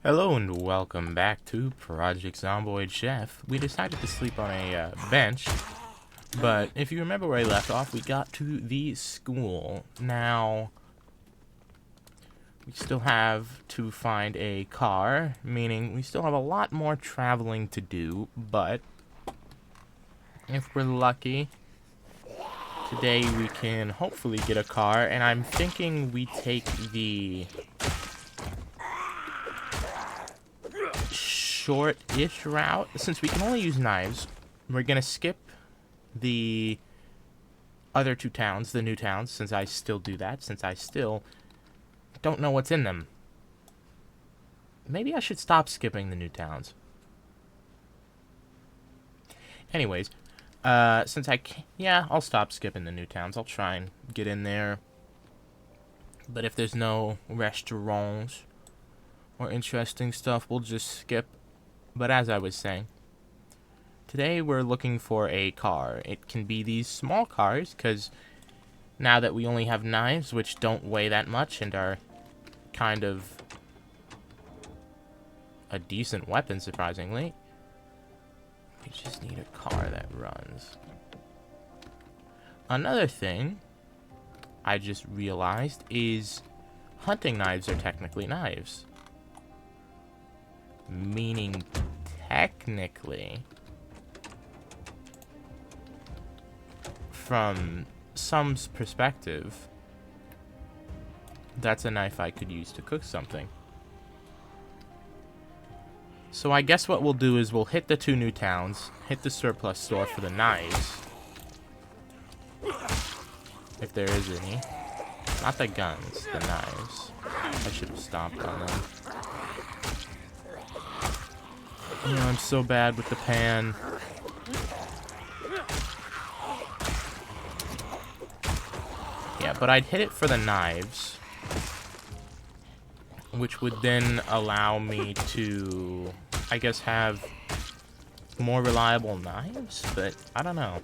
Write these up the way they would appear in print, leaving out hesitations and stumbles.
Hello and welcome back to Project Zomboid Chef. We decided to sleep on a bench, but if you remember where I left off, we got to the school. Now, we still have to find a car, meaning we still have a lot more traveling to do, but if we're lucky, today we can hopefully get a car, and I'm thinking we take the short-ish route. Since we can only use knives, we're gonna skip the other two towns, the new towns, since I still do that, since I still don't know what's in them. Maybe I should stop skipping the new towns. Anyways, since I can't, yeah, I'll stop skipping the new towns. I'll try and get in there. But if there's no restaurants or interesting stuff, we'll just skip. But as I was saying, today we're looking for a car. It can be these small cars, because now that we only have knives, which don't weigh that much and are kind of a decent weapon, surprisingly, we just need a car that runs. Another thing I just realized is hunting knives are technically knives. Meaning, technically, from some perspective, that's a knife I could use to cook something. So I guess what we'll do is we'll hit the two new towns, hit the surplus store for the knives, if there is any. Not the guns, the knives. I should have stomped on them. You know, I'm so bad with the pan. Yeah, but I'd hit it for the knives, which would then allow me to, I guess, have more reliable knives, but I don't know.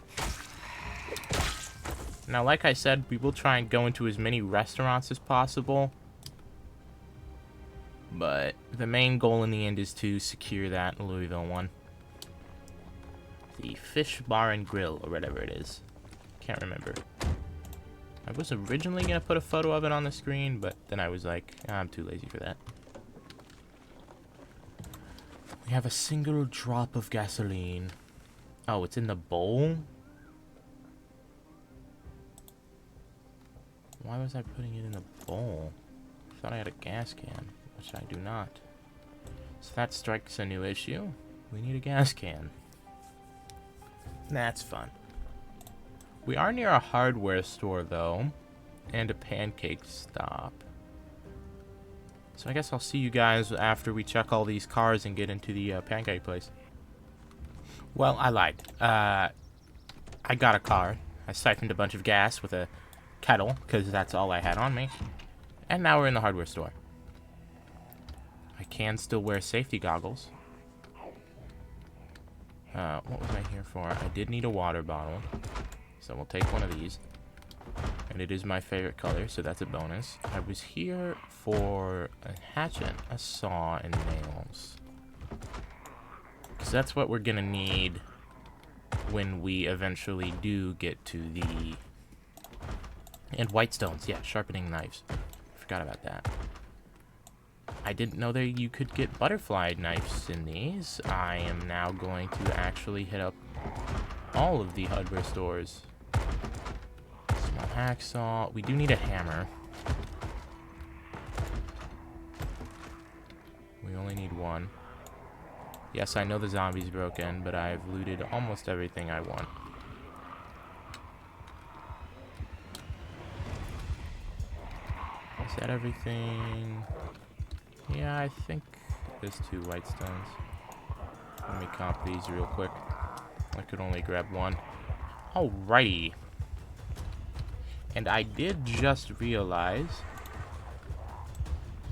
Now, like I said, we will try and go into as many restaurants as possible, but the main goal in the end is to secure that Louisville one. The Fish Bar and Grill, or whatever it is. Can't remember. I was originally going to put a photo of it on the screen, but then I was like, I'm too lazy for that. We have a single drop of gasoline. Oh, it's in the bowl? Why was I putting it in the bowl? I thought I had a gas can, which I do not. So that strikes a new issue. We need a gas can. That's fun. We are near a hardware store, though, and a pancake stop. So I guess I'll see you guys after we check all these cars and get into the pancake place. Well, I lied. I got a car. I siphoned a bunch of gas with a kettle, because that's all I had on me. And now we're in the hardware store. I can still wear safety goggles. What was I here for? I did need a water bottle. So we'll take one of these. And it is my favorite color, so that's a bonus. I was here for a hatchet, a saw, and nails. Because that's what we're going to need when we eventually do get to the... And white stones, yeah, sharpening knives. Forgot about that. I didn't know that you could get butterfly knives in these. I am now going to actually hit up all of the hardware stores. Small hacksaw. We do need a hammer. We only need one. Yes, I know the zombies broke in, but I've looted almost everything I want. Is that everything? Yeah, I think there's 2 white stones. Let me comp these real quick. I could only grab one. Alrighty. And I did just realize...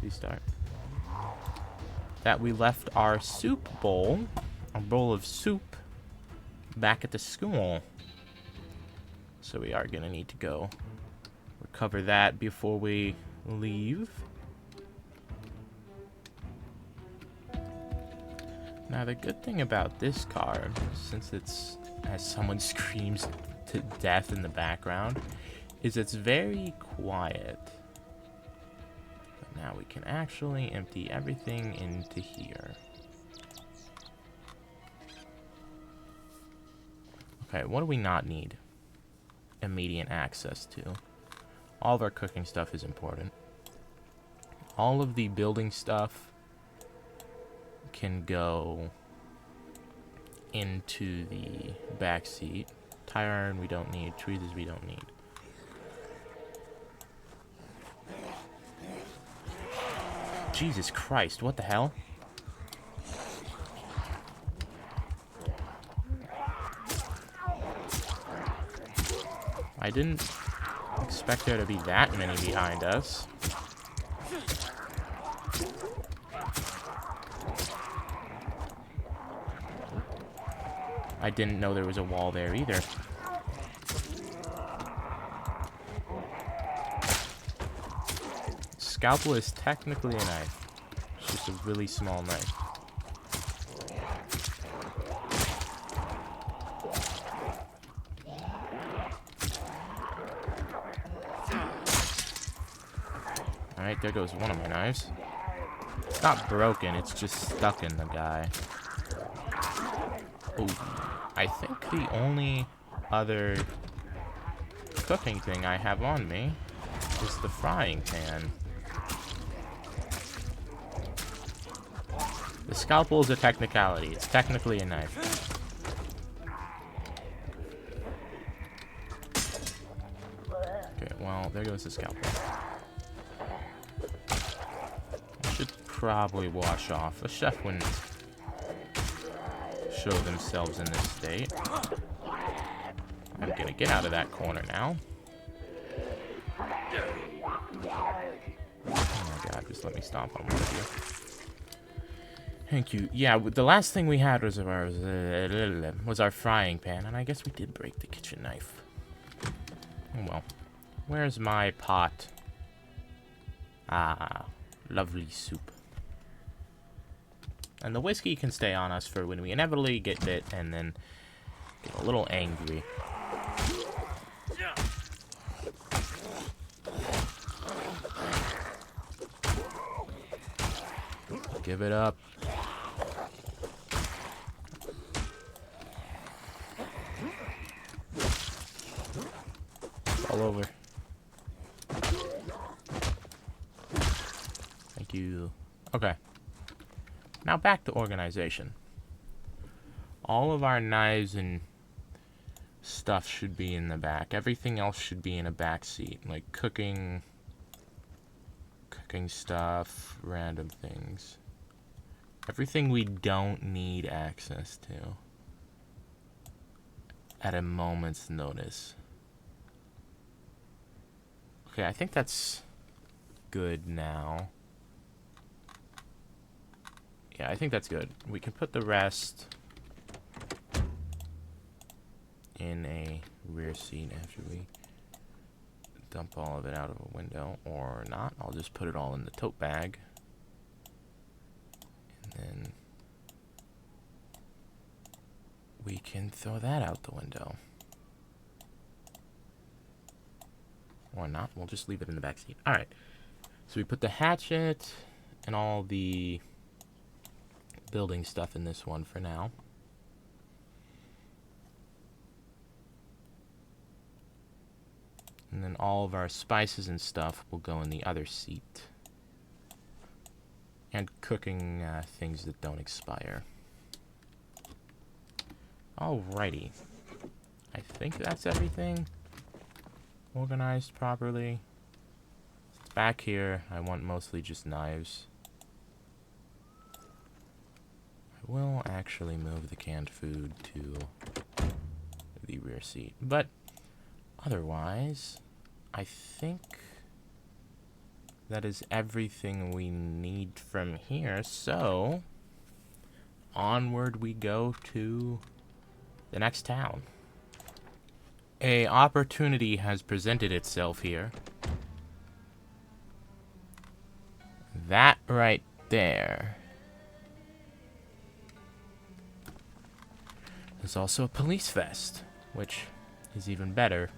Restart. That we left our soup bowl, a bowl of soup, back at the school. So we are going to need to go recover that before we leave. Now, the good thing about this car, since as someone screams to death in the background, is it's very quiet. But now we can actually empty everything into here. Okay, what do we not need immediate access to? All of our cooking stuff is important. All of the building stuff can go into the back seat. Tire iron we don't need. Tweezers we don't need. Jesus Christ, what the hell? I didn't expect there to be that many behind us. I didn't know there was a wall there either. Scalpel is technically a knife. It's just a really small knife. Alright, there goes one of my knives. It's not broken, it's just stuck in the guy. Ooh. I think the only other cooking thing I have on me is the frying pan. The scalpel is a technicality. It's technically a knife. Okay, well, there goes the scalpel. I should probably wash off. A chef wouldn't show themselves in this state. I'm gonna get out of that corner now. Oh my god, just let me stomp on one of you. Thank you. Yeah, the last thing we had was our frying pan, and I guess we did break the kitchen knife. Oh well. Where's my pot? Ah, lovely soup. And the whiskey can stay on us for when we inevitably get bit and then get a little angry. Give it up. All over. Thank you. Okay. Now back to organization. All of our knives and stuff should be in the back. Everything else should be in a back seat. Like cooking stuff, random things. Everything we don't need access to at a moment's notice. Okay, I think that's good now. Yeah, I think that's good. We can put the rest in a rear seat after we dump all of it out of a window, or not. I'll just put it all in the tote bag. And then we can throw that out the window. Or not. We'll just leave it in the back seat. Alright. So we put the hatchet and all the building stuff in this one for now. And then all of our spices and stuff will go in the other seat. And cooking things that don't expire. Alrighty. I think that's everything organized properly. It's back here. I want mostly just knives. I will actually move the canned food to the rear seat. But otherwise, I think that is everything we need from here. So, onward we go to the next town. A opportunity has presented itself here. That right there There's also a police vest, which is even better.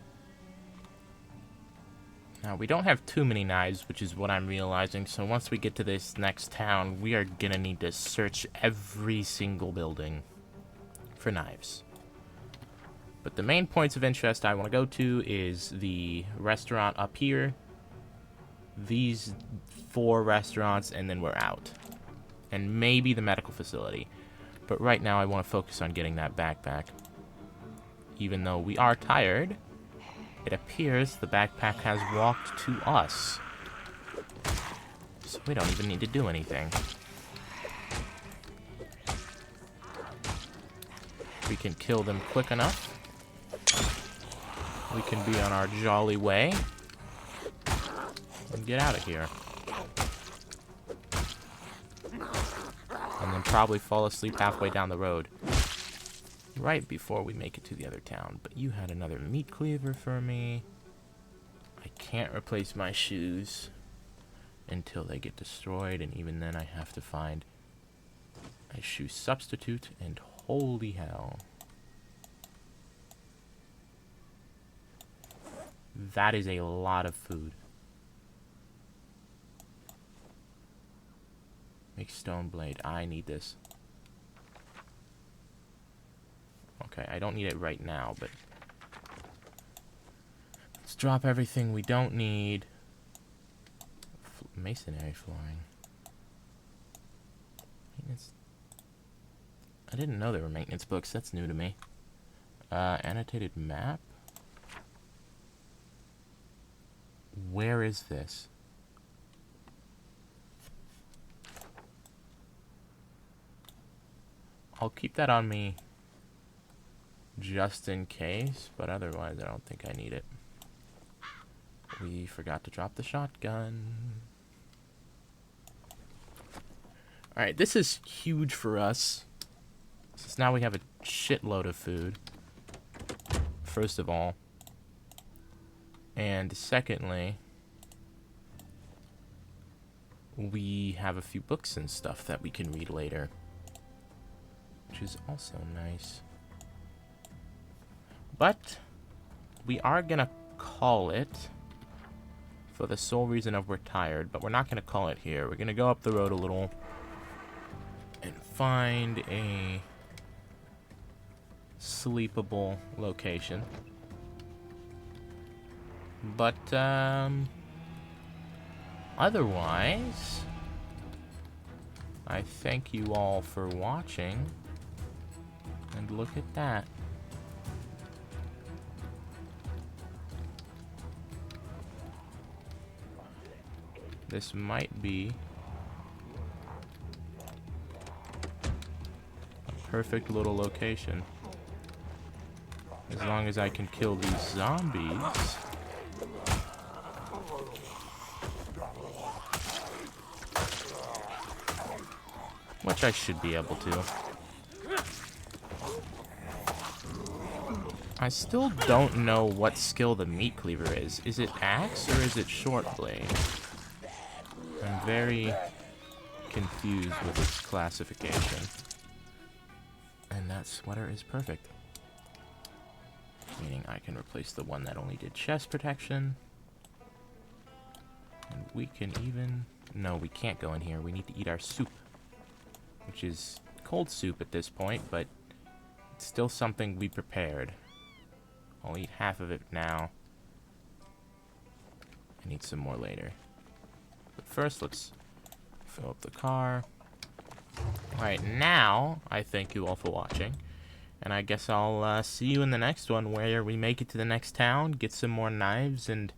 Now, we don't have too many knives, which is what I'm realizing, so once we get to this next town, we are gonna need to search every single building for knives. But the main points of interest I want to go to is the restaurant up here, these 4 restaurants, and then we're out. And maybe the medical facility. But right now I want to focus on getting that backpack. Even though we are tired, it appears the backpack has walked to us. So we don't even need to do anything. We can kill them quick enough. We can be on our jolly way and get out of here. And then probably fall asleep halfway down the road. Right before we make it to the other town. But you had another meat cleaver for me. I can't replace my shoes until they get destroyed. And even then I have to find a shoe substitute. And holy hell. That is a lot of food. Make stone blade. I need this. Okay, I don't need it right now, but let's drop everything we don't need. Masonry flooring. Maintenance. I didn't know there were maintenance books. That's new to me. Annotated map. Where is this? I'll keep that on me just in case, but otherwise I don't think I need it. We forgot to drop the shotgun. Alright, this is huge for us, since now we have a shitload of food, first of all. And secondly, we have a few books and stuff that we can read later, which is also nice. But we are gonna call it for the sole reason of we're tired, but we're not gonna call it here. We're gonna go up the road a little and find a sleepable location. But otherwise, I thank you all for watching. And look at that. This might be a perfect little location. As long as I can kill these zombies. Which I should be able to. I still don't know what skill the meat cleaver is. Is it axe or is it short blade? I'm very confused with its classification. And that sweater is perfect. Meaning I can replace the one that only did chest protection. And we can even... No, we can't go in here. We need to eat our soup. Which is cold soup at this point, but it's still something we prepared. I'll eat half of it now. I need some more later. But first, let's fill up the car. Alright, now, I thank you all for watching. And I guess I'll see you in the next one, where we make it to the next town, get some more knives, and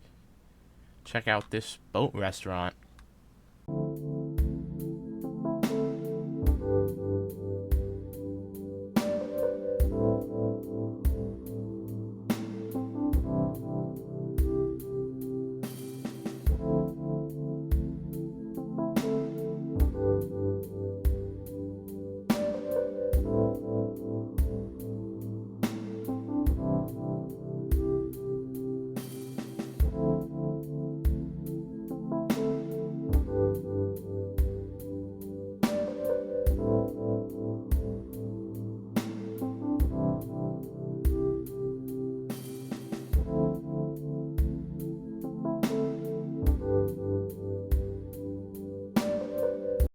check out this boat restaurant.